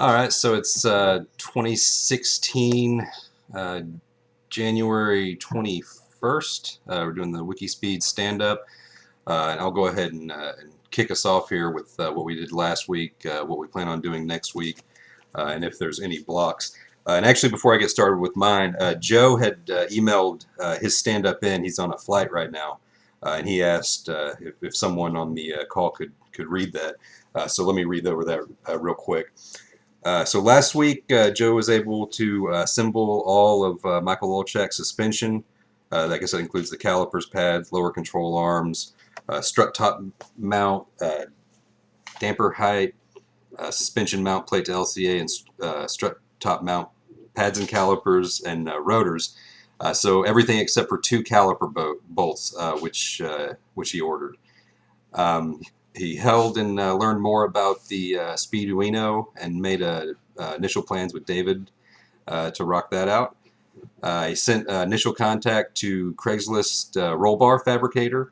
All right, so it's 2016, uh, January 21st. We're doing the WikiSpeed Standup, and I'll go ahead and kick us off here with what we did last week, what we plan on doing next week, and if there's any blocks. And actually, before I get started with mine, Joe had emailed his stand-up in. He's on a flight right now, and he asked if someone on the call could read that. So let me read over that real quick. So last week, Joe was able to assemble all of Michael Olczak's suspension. I guess that includes the calipers, pads, lower control arms, strut top mount, damper height, suspension mount plate to LCA, and strut top mount pads and calipers and rotors. So everything except for two caliper bolts, which he ordered. Um, he held and learned more about the Speeduino and made initial plans with David to rock that out. He sent initial contact to Craigslist roll bar fabricator.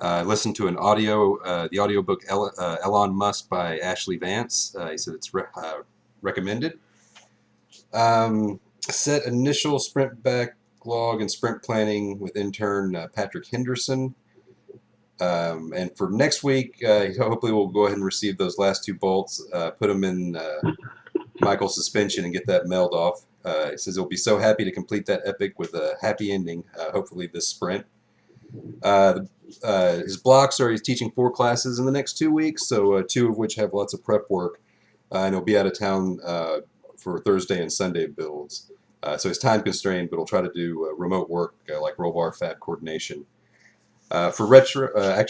Listened to the audiobook Elon Musk by Ashley Vance. He said it's recommended. Set initial sprint backlog and sprint planning with intern Patrick Henderson. And for next week, hopefully we'll go ahead and receive those last two bolts, put them in Michael's suspension and get that meld off. He says he'll be so happy to complete that epic with a happy ending, hopefully this sprint. His blocks are he's teaching 4 classes in the next 2 weeks, so 2 of which have lots of prep work, and he'll be out of town for Thursday and Sunday builds. So he's time constrained, but he'll try to do remote work like roll bar fab coordination. For retro, I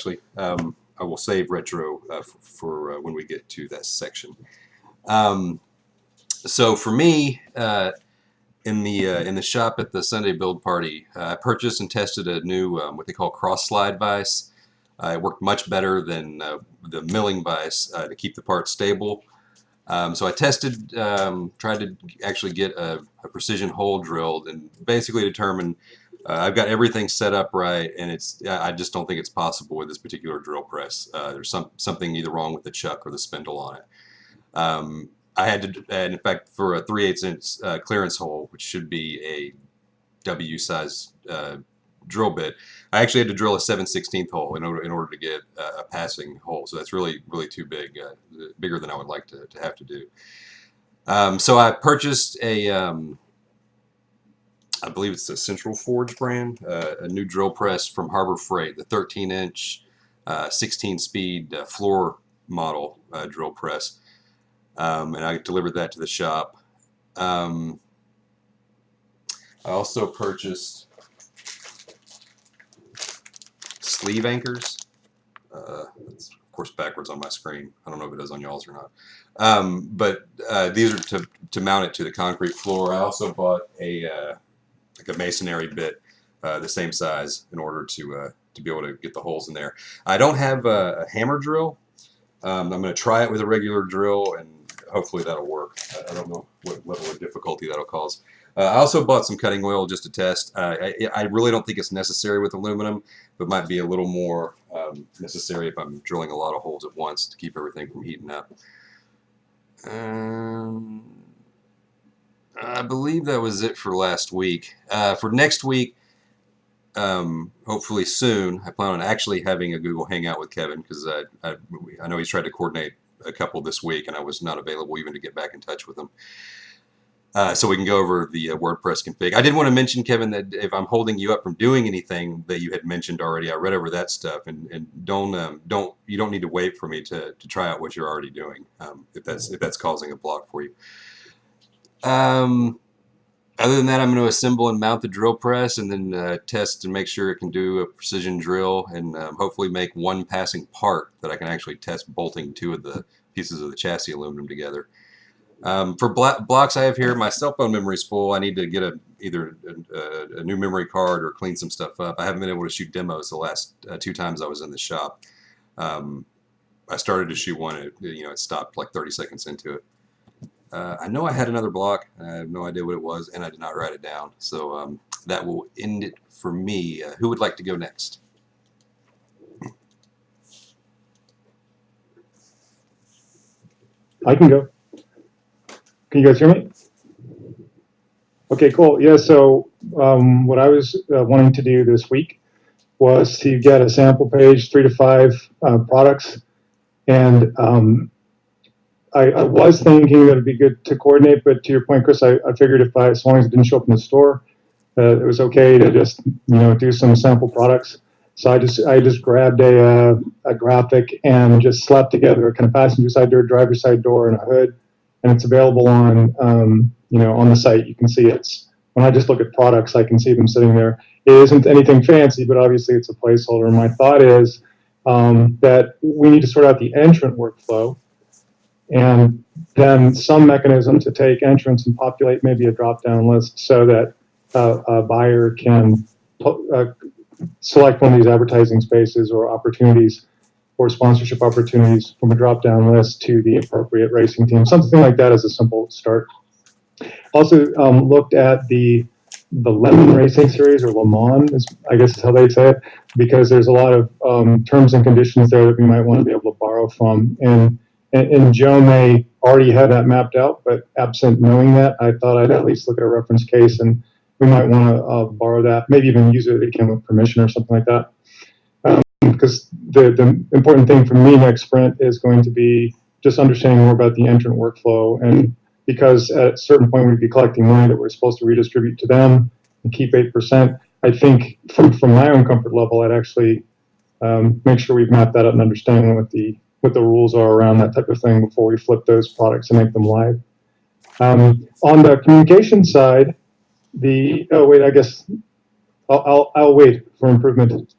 will save retro for when we get to that section. So for me, in the shop at the Sunday build party, I purchased and tested a new what they call cross slide vise. It worked much better than the milling vise to keep the part stable. So I tested, tried to actually get a precision hole drilled, and basically determined I've got everything set up right, and I just don't think it's possible with this particular drill press. There's something either wrong with the chuck or the spindle on it. I had to, and in fact, for a 3/8 inch clearance hole, which should be a W size drill bit, I actually had to drill a 7/16 hole in order to get a passing hole. So that's really too big, bigger than I would like to have to do. So I purchased I believe it's the Central Forge brand, a new drill press from Harbor Freight, the 13-inch, 16-speed floor model drill press. And I delivered that to the shop. I also purchased sleeve anchors. It's of course backwards on my screen. I don't know if it is on y'all's or not. But these are to mount it to the concrete floor. I also bought like a masonry bit, the same size, in order to be able to get the holes in there. I don't have a hammer drill. I'm going to try it with a regular drill, and hopefully that'll work. I don't know what level of difficulty that'll cause. I also bought some cutting oil just to test. I really don't think it's necessary with aluminum, but might be a little more necessary if I'm drilling a lot of holes at once to keep everything from heating up. I believe that was it for last week. For next week, hopefully soon, I plan on actually having a Google Hangout with Kevin, because I know he's tried to coordinate a couple this week, and I was not available even to get back in touch with him. So we can go over the WordPress config. I did want to mention, Kevin, that if I'm holding you up from doing anything that you had mentioned already, I read over that stuff, and you don't need to wait for me to try out what you're already doing, if that's causing a block for you. Other than that, I'm going to assemble and mount the drill press, and then test and make sure it can do a precision drill, and hopefully make one passing part that I can actually test bolting 2 of the pieces of the chassis aluminum together. For blocks I have here, my cell phone memory is full. I need to get either a new memory card or clean some stuff up. I haven't been able to shoot demos the last 2 times I was in the shop. I started to shoot one, and it stopped like 30 seconds into it. I know I had another block. I have no idea what it was, and I did not write it down. So that will end it for me. Who would like to go next? I can go. Can you guys hear me? Okay, cool. Yeah, so what I was wanting to do this week was to get a sample page, 3 to 5 products. And I was thinking that it'd be good to coordinate, but to your point, Chris, I figured as long as it didn't show up in the store, it was okay to just do some sample products. So I just grabbed a graphic and just slapped together a kind of passenger side door, driver side door, and a hood, and it's available on on the site. You can see it's when I just look at products, I can see them sitting there. It isn't anything fancy, but obviously it's a placeholder. My thought is that we need to sort out the entrant workflow, and then some mechanism to take entrants and populate maybe a drop-down list so that a buyer can select one of these advertising spaces or opportunities or sponsorship opportunities from a drop-down list to the appropriate racing team. Something like that as a simple start. Also looked at the Lemon Racing Series, or Le Mans, I guess is how they say it, because there's a lot of terms and conditions there that we might want to be able to borrow from. And Joe may already have that mapped out, but absent knowing that, I thought I'd at least look at a reference case, and we might want to borrow that, maybe even use it again with permission or something like that. Because the important thing for me next sprint is going to be just understanding more about the entrant workflow. And because at a certain point we'd be collecting money that we're supposed to redistribute to them and keep 8%, I think from my own comfort level, I'd actually make sure we've mapped that out and understanding what the rules are around that type of thing before we flip those products and make them live. On the communication side, I guess I'll wait for improvement.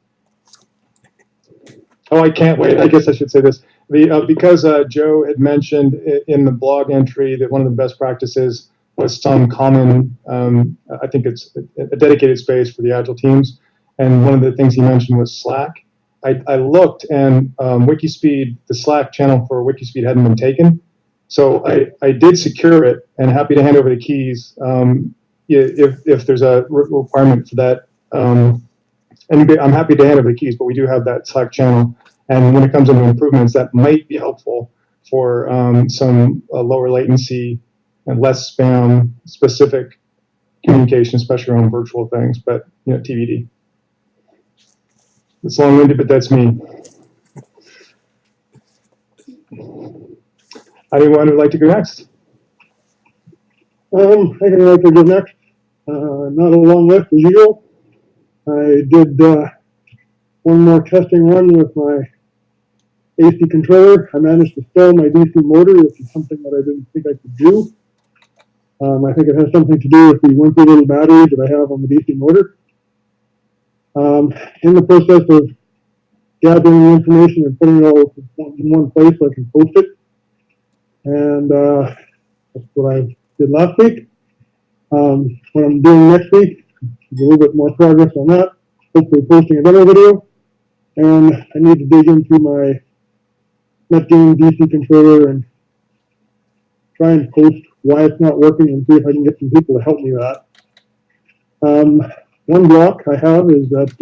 Oh, I can't wait. I guess I should say this. Because Joe had mentioned in the blog entry that one of the best practices was some common, I think it's a dedicated space for the Agile teams. And one of the things he mentioned was Slack. I looked, and WikiSpeed, the Slack channel for WikiSpeed hadn't been taken. So I did secure it, and happy to hand over the keys if there's a requirement for that. And I'm happy to hand over the keys, but we do have that Slack channel. And when it comes into improvements, that might be helpful for some lower latency and less spam specific communication, especially around virtual things, but TBD. It's long-winded, but that's me. Anyone would like to go next? I can like to go next. Not a long list as usual. I did one more testing run with my AC controller. I managed to stall my DC motor, which is something that I didn't think I could do. I think it has something to do with the wimpy little batteries that I have on the DC motor. In the process of gathering the information and putting it all in one place so I can post it. And that's what I did last week. What I'm doing next week is a little bit more progress on that. Hopefully posting another video. And I need to dig into my NetGain DC controller and try and post why it's not working and see if I can get some people to help me with that. One block I have is that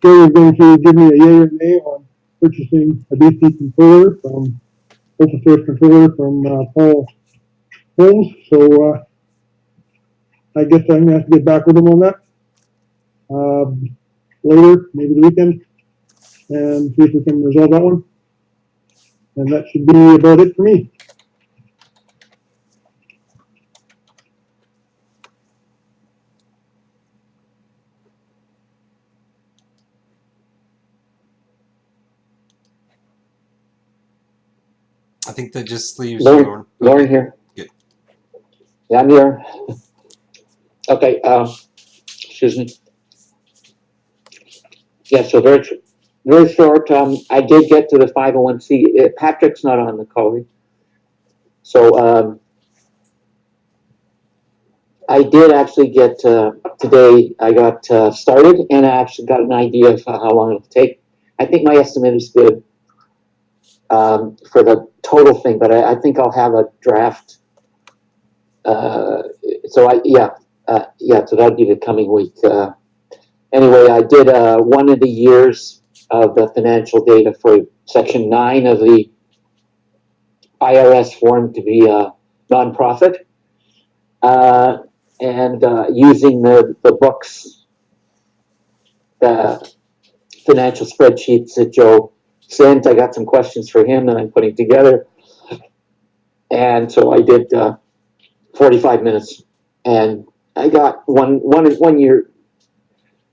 Gary is going to give me a yay or nay on purchasing a DC controller from open source controller from Paul Holmes. So I guess I'm going to have to get back with him on that later, maybe the weekend, and see if we can resolve that one. And that should be about it for me. I think that just leaves Lauren. Lauren here. Good. Yeah, I'm here. Okay. Excuse me. Yeah. So very short. I did get to the 501c. Patrick's not on the call. So I did actually get today. I got started, and I actually got an idea of how long it'll take. I think my estimate is good. For the total thing, but I think I'll have a draft. So that'll be the coming week. Anyway, I did one of the years of the financial data for Section 9 of the IRS form to be nonprofit, and using the books, the financial spreadsheets that Joe sent. I got some questions for him that I'm putting together. And so I did 45 minutes, and I got one year,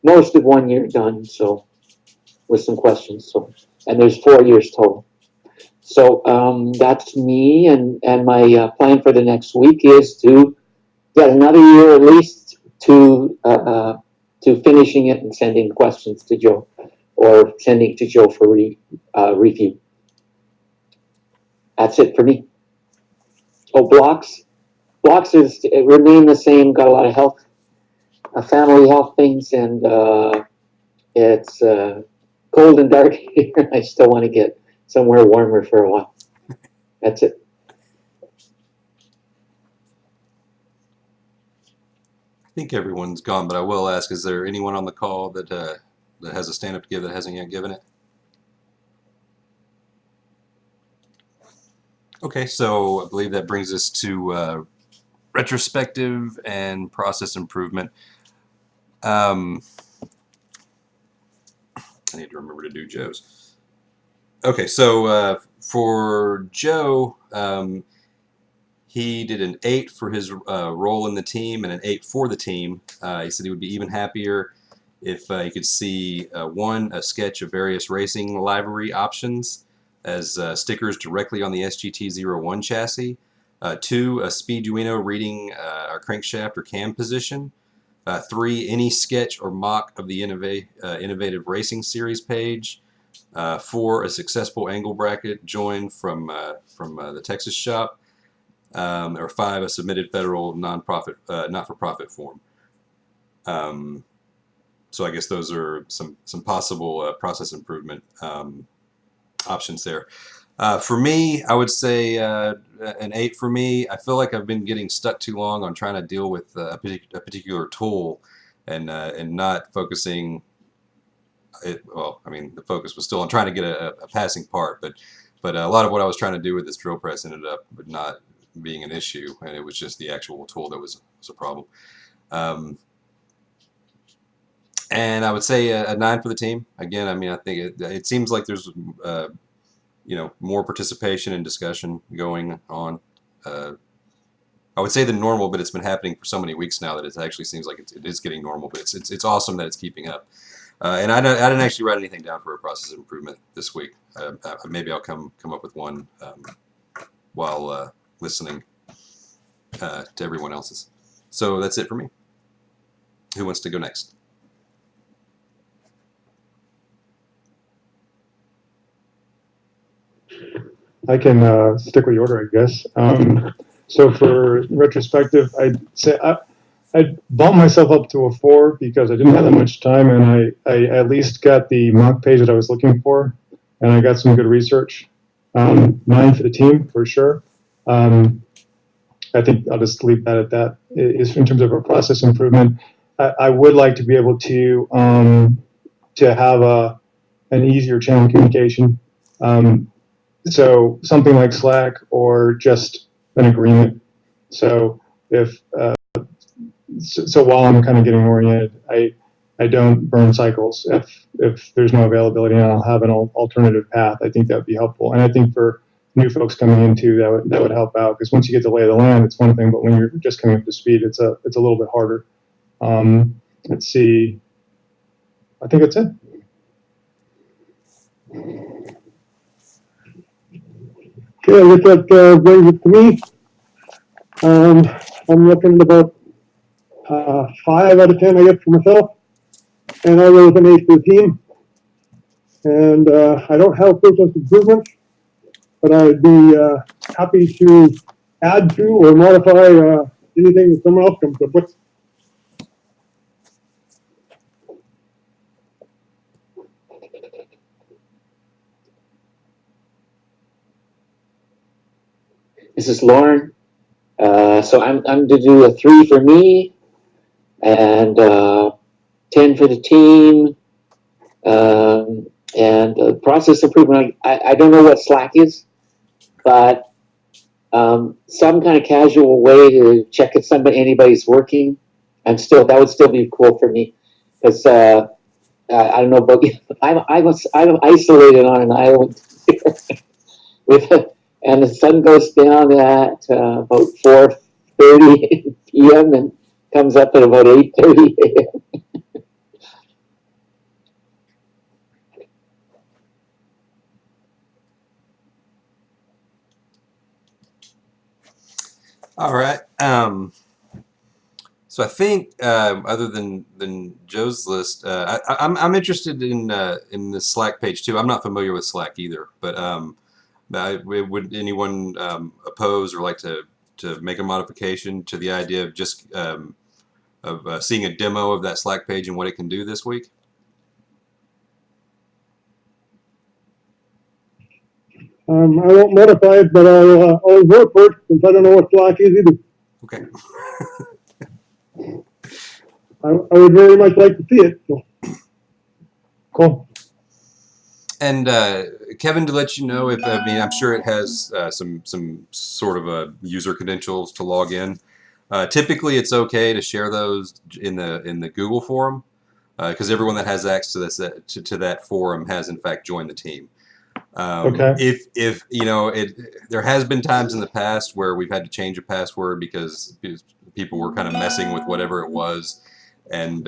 most of 1 year done. So with some questions. So, and there's 4 years total. So that's me, and my plan for the next week is to get another year at least to finishing it and sending questions to Joe, or sending to Joe for review. That's it for me. Oh, blocks remain the same. Got a lot of health, family health things, and it's cold and dark here. I still want to get somewhere warmer for a while. That's it. I think everyone's gone, but I will ask: is there anyone on the call that that has a stand-up to give that hasn't yet given it? Okay, so I believe that brings us to retrospective and process improvement. I need to remember to do Joe's. Okay, so for Joe, he did an 8 for his role in the team and an 8 for the team. He said he would be even happier if he could see a sketch of various racing livery options as stickers directly on the SGT-01 chassis. 2, a Speeduino reading our crankshaft or cam position. 3, any sketch or mock of the Innovative Racing Series page. 4, a successful angle bracket joined from the Texas shop. Or 5, a submitted federal not-for-profit form. So I guess those are some possible process improvement options there. For me, I would say an 8 for me. I feel like I've been getting stuck too long on trying to deal with a particular tool and not focusing. Well, I mean, the focus was still on trying to get a passing part, but a lot of what I was trying to do with this drill press ended up not being an issue, and it was just the actual tool that was a problem. And I would say a 9 for the team. Again, I mean, I think it seems like there's more participation and discussion going on. I would say the normal, but it's been happening for so many weeks now that it actually seems like it is getting normal. But it's awesome that it's keeping up. And I didn't actually write anything down for a process improvement this week. Maybe I'll come up with one while listening to everyone else's. So that's it for me. Who wants to go next? I can stick with the order, I guess. So for retrospective, I'd say I'd bump myself up to a 4 because I didn't have that much time, and I at least got the mock page that I was looking for, and I got some good research. 9 for the team, for sure. I think I'll just leave that at that. In terms of a process improvement, I would like to be able to have an easier channel of communication. So something like Slack or just an agreement. So if so while I'm kind of getting oriented, I don't burn cycles if there's no availability and I'll have an alternative path. I think that would be helpful. And I think for new folks coming in too, that would help out, because once you get the lay of the land, it's one thing, but when you're just coming up to speed, it's a little bit harder. Let's see. I think that's it. Okay, I guess that brings it to me. I'm looking at about 5 out of 10, I guess, for myself, and I was an 8 for the team. And I don't have process improvement, but I'd be happy to add to or modify anything that someone else comes up with. This is Lauren. So I'm to do a 3 for me, and 10 for the team. And process improvement, I don't know what Slack is, but some kind of casual way to check if anybody's working. That would still be cool for me because I don't know about you. I'm isolated on an island with, and the sun goes down at about 4:30 p.m. and comes up at about 8:30 a.m. All right. So I think other than Joe's list, I'm interested in the Slack page too. I'm not familiar with Slack either, but would anyone oppose or like to make a modification to the idea of just of seeing a demo of that Slack page and what it can do this week? I won't modify it, but I'll vote for it since I don't know what Slack is either. Okay. I would very much like to see it. So. Cool. And Kevin, to let you know, if I mean, I'm sure it has some sort of user credentials to log in. Typically, it's okay to share those in the Google forum because everyone that has access to this to that forum has in fact joined the team. Okay. If you know there has been times in the past where we've had to change a password because people were kind of messing with whatever it was, and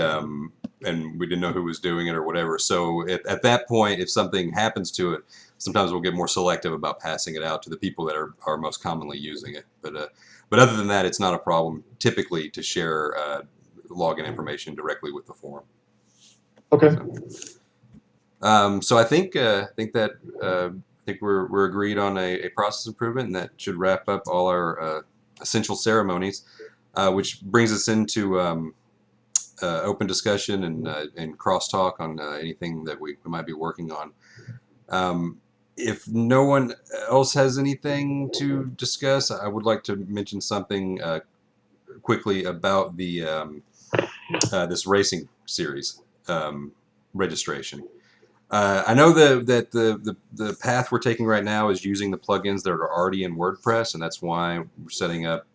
we didn't know who was doing it or whatever. So at that point, if something happens to it, sometimes we'll get more selective about passing it out to the people that are most commonly using it. But other than that, it's not a problem typically to share login information directly with the forum. Okay. So I think we're agreed on a process improvement, and that should wrap up all our essential ceremonies, which brings us into open discussion and crosstalk on anything that we might be working on. If no one else has anything to discuss, I would like to mention something quickly about the this racing series registration. I know that the path we're taking right now is using the plugins that are already in WordPress, and that's why we're setting up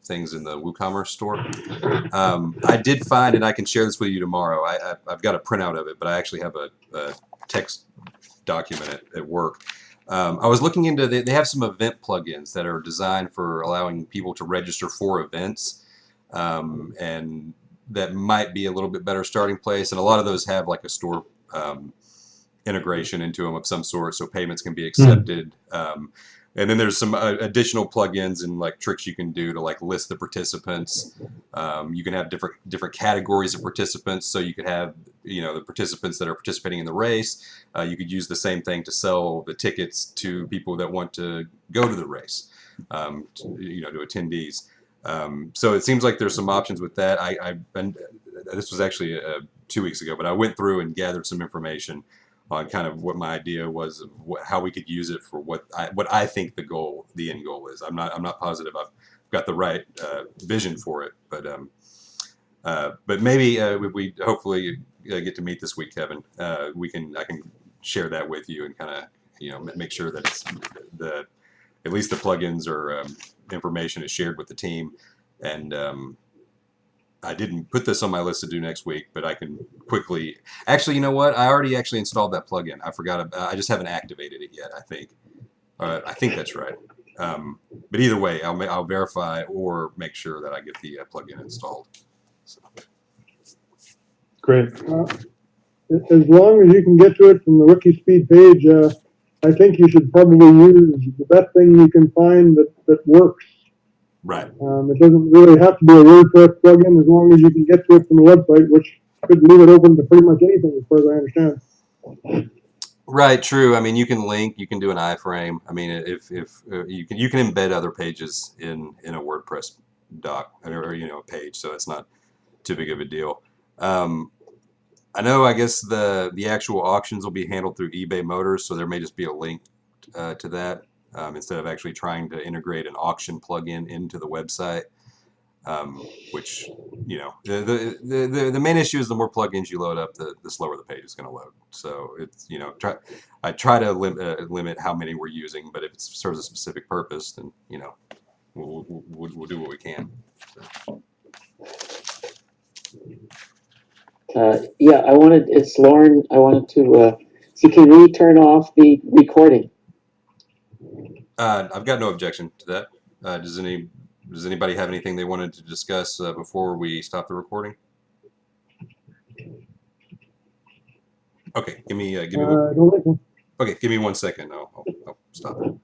things in the WooCommerce store. I did find, and I can share this with you tomorrow, I've got a printout of it, but I actually have a text document at work. I was looking into, they have some event plugins that are designed for allowing people to register for events, and that might be a little bit better starting place, and a lot of those have like a store integration into them of some sort, so payments can be accepted. And then there's some additional plugins and like tricks you can do to like list the participants. You can have different categories of participants, so you could have the participants that are participating in the race. You could use the same thing to sell the tickets to people that want to go to the race, to attendees. So it seems like there's some options with that. This was actually 2 weeks ago, but I went through and gathered some information on kind of what my idea was of how we could use it for what I think the end goal is. I'm not positive I've got the right vision for it, but maybe if we hopefully get to meet this week, Kevin, I can share that with you and kind of make sure that it's at least the plugins or information is shared with the team. And I didn't put this on my list to do next week, but I can quickly. Actually, you know what? I already actually installed that plugin. I forgot. I just haven't activated it yet. I think that's right. But either way, I'll verify or make sure that I get the plugin installed. So. Great. As long as you can get to it from the WikiSpeed page, I think you should probably use the best thing you can find that works. Right. It doesn't really have to be a WordPress plugin as long as you can get to it from the website, which could leave it open to pretty much anything as far as I understand. Right. True. I mean, you can link. You can do an iframe. I mean, if you can embed other pages in a WordPress doc or a page, so it's not too big of a deal. I know. I guess the actual auctions will be handled through eBay Motors, so there may just be a link to that. Instead of actually trying to integrate an auction plugin into the website. which, you know, the main issue is the more plugins you load up, the slower the page is going to load. So it's, you know, I try to limit how many we're using, but if it serves a specific purpose, then, you know, we'll do what we can. So. Yeah, it's Lauren. I wanted to see, can we turn off the recording? I've got no objection to that. Does anybody have anything they wanted to discuss before we stop the recording? Okay, give me don't think so. okay, give me 1 second. I'll stop it.